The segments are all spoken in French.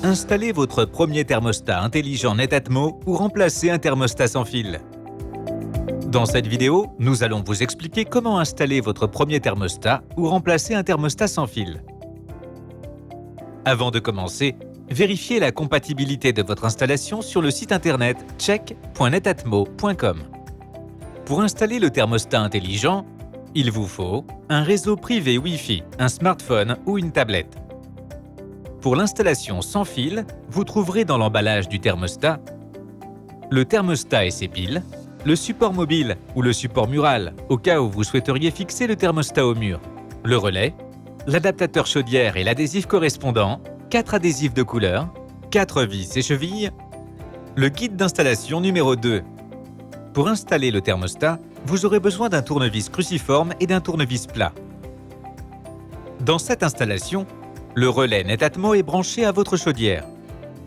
Installez votre premier thermostat intelligent Netatmo ou remplacez un thermostat sans fil. Dans cette vidéo, nous allons vous expliquer comment installer votre premier thermostat ou remplacer un thermostat sans fil. Avant de commencer, vérifiez la compatibilité de votre installation sur le site internet check.netatmo.com. Pour installer le thermostat intelligent, il vous faut un réseau privé Wi-Fi, un smartphone ou une tablette. Pour l'installation sans fil, vous trouverez dans l'emballage du thermostat le thermostat et ses piles, le support mobile ou le support mural au cas où vous souhaiteriez fixer le thermostat au mur, le relais, l'adaptateur chaudière et l'adhésif correspondant, 4 adhésifs de couleur, 4 vis et chevilles, le guide d'installation numéro 2. Pour installer le thermostat, vous aurez besoin d'un tournevis cruciforme et d'un tournevis plat. Dans cette installation, le relais Netatmo est branché à votre chaudière.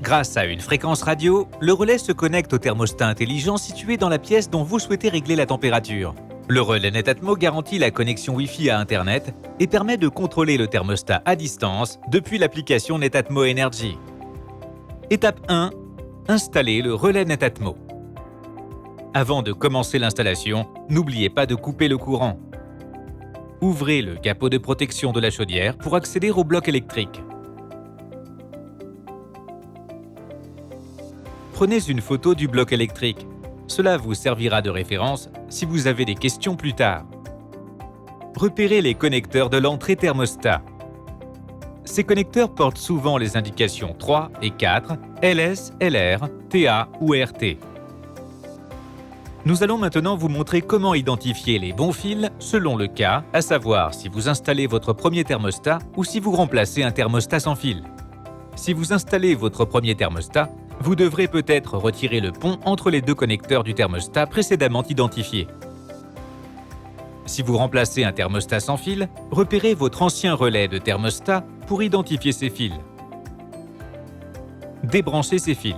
Grâce à une fréquence radio, le relais se connecte au thermostat intelligent situé dans la pièce dont vous souhaitez régler la température. Le relais Netatmo garantit la connexion Wi-Fi à Internet et permet de contrôler le thermostat à distance depuis l'application Netatmo Energy. Étape 1. Installer le relais Netatmo. Avant de commencer l'installation, n'oubliez pas de couper le courant. Ouvrez le capot de protection de la chaudière pour accéder au bloc électrique. Prenez une photo du bloc électrique. Cela vous servira de référence si vous avez des questions plus tard. Repérez les connecteurs de l'entrée thermostat. Ces connecteurs portent souvent les indications 3 et 4, LS, LR, TA ou RT. Nous allons maintenant vous montrer comment identifier les bons fils selon le cas, à savoir si vous installez votre premier thermostat ou si vous remplacez un thermostat sans fil. Si vous installez votre premier thermostat, vous devrez peut-être retirer le pont entre les deux connecteurs du thermostat précédemment identifiés. Si vous remplacez un thermostat sans fil, repérez votre ancien relais de thermostat pour identifier ces fils. Débranchez ces fils.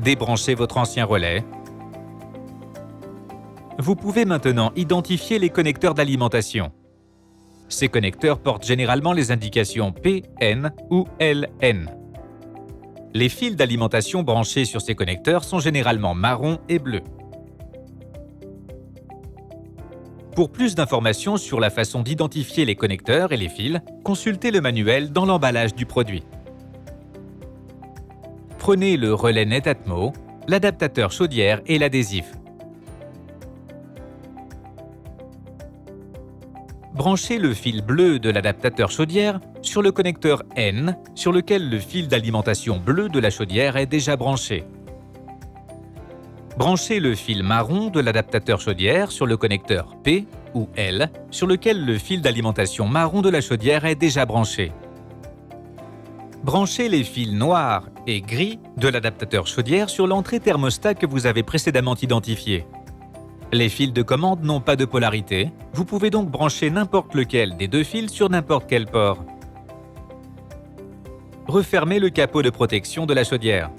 Débranchez votre ancien relais. Vous pouvez maintenant identifier les connecteurs d'alimentation. Ces connecteurs portent généralement les indications P, N ou LN. Les fils d'alimentation branchés sur ces connecteurs sont généralement marron et bleu. Pour plus d'informations sur la façon d'identifier les connecteurs et les fils, consultez le manuel dans l'emballage du produit. Prenez le relais Netatmo, l'adaptateur chaudière et l'adhésif. Branchez le fil bleu de l'adaptateur chaudière sur le connecteur N, sur lequel le fil d'alimentation bleu de la chaudière est déjà branché. Branchez le fil marron de l'adaptateur chaudière sur le connecteur P ou L, sur lequel le fil d'alimentation marron de la chaudière est déjà branché. Branchez les fils noirs et gris de l'adaptateur chaudière sur l'entrée thermostat que vous avez précédemment identifié. Les fils de commande n'ont pas de polarité, vous pouvez donc brancher n'importe lequel des deux fils sur n'importe quel port. Refermez le capot de protection de la chaudière.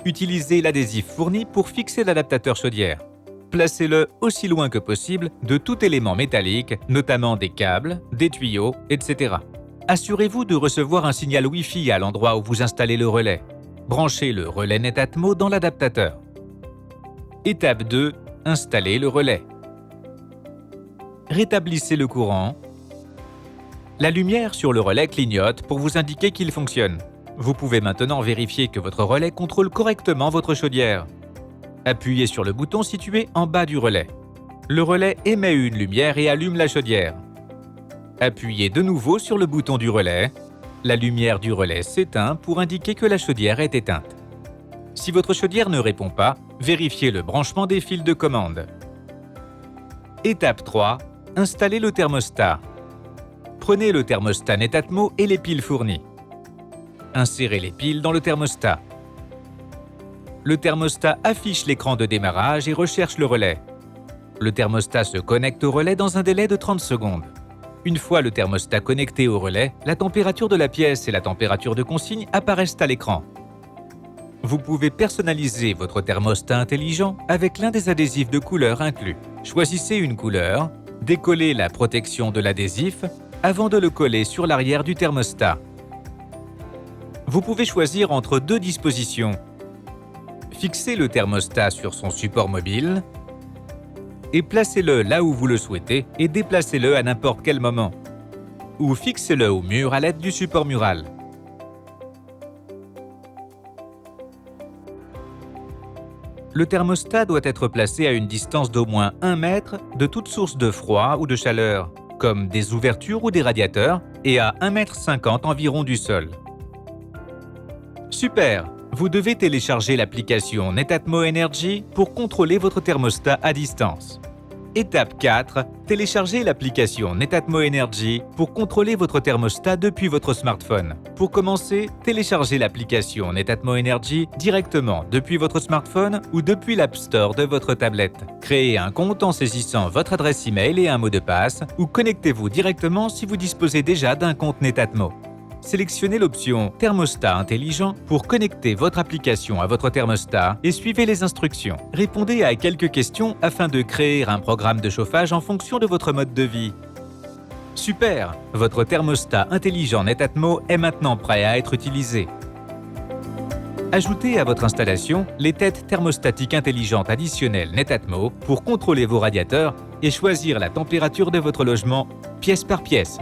Utilisez l'adhésif fourni pour fixer l'adaptateur chaudière. Placez-le aussi loin que possible de tout élément métallique, notamment des câbles, des tuyaux, etc. Assurez-vous de recevoir un signal Wi-Fi à l'endroit où vous installez le relais. Branchez le relais Netatmo dans l'adaptateur. Étape 2. Installez le relais. Rétablissez le courant. La lumière sur le relais clignote pour vous indiquer qu'il fonctionne. Vous pouvez maintenant vérifier que votre relais contrôle correctement votre chaudière. Appuyez sur le bouton situé en bas du relais. Le relais émet une lumière et allume la chaudière. Appuyez de nouveau sur le bouton du relais. La lumière du relais s'éteint pour indiquer que la chaudière est éteinte. Si votre chaudière ne répond pas, vérifiez le branchement des fils de commande. Étape 3. Installez le thermostat. Prenez le thermostat Netatmo et les piles fournies. Insérez les piles dans le thermostat. Le thermostat affiche l'écran de démarrage et recherche le relais. Le thermostat se connecte au relais dans un délai de 30 secondes. Une fois le thermostat connecté au relais, la température de la pièce et la température de consigne apparaissent à l'écran. Vous pouvez personnaliser votre thermostat intelligent avec l'un des adhésifs de couleur inclus. Choisissez une couleur, décollez la protection de l'adhésif, avant de le coller sur l'arrière du thermostat. Vous pouvez choisir entre deux dispositions. Fixez le thermostat sur son support mobile et placez-le là où vous le souhaitez et déplacez-le à n'importe quel moment. Ou fixez-le au mur à l'aide du support mural. Le thermostat doit être placé à une distance d'au moins 1 mètre de toute source de froid ou de chaleur, comme des ouvertures ou des radiateurs, et à 1,50 m environ du sol. Super! Vous devez télécharger l'application Netatmo Energy pour contrôler votre thermostat à distance. Étape 4. Téléchargez l'application Netatmo Energy pour contrôler votre thermostat depuis votre smartphone. Pour commencer, téléchargez l'application Netatmo Energy directement depuis votre smartphone ou depuis l'App Store de votre tablette. Créez un compte en saisissant votre adresse email et un mot de passe ou connectez-vous directement si vous disposez déjà d'un compte Netatmo. Sélectionnez l'option « Thermostat intelligent » pour connecter votre application à votre thermostat et suivez les instructions. Répondez à quelques questions afin de créer un programme de chauffage en fonction de votre mode de vie. Super! Votre thermostat intelligent Netatmo est maintenant prêt à être utilisé. Ajoutez à votre installation les têtes thermostatiques intelligentes additionnelles Netatmo pour contrôler vos radiateurs et choisir la température de votre logement pièce par pièce.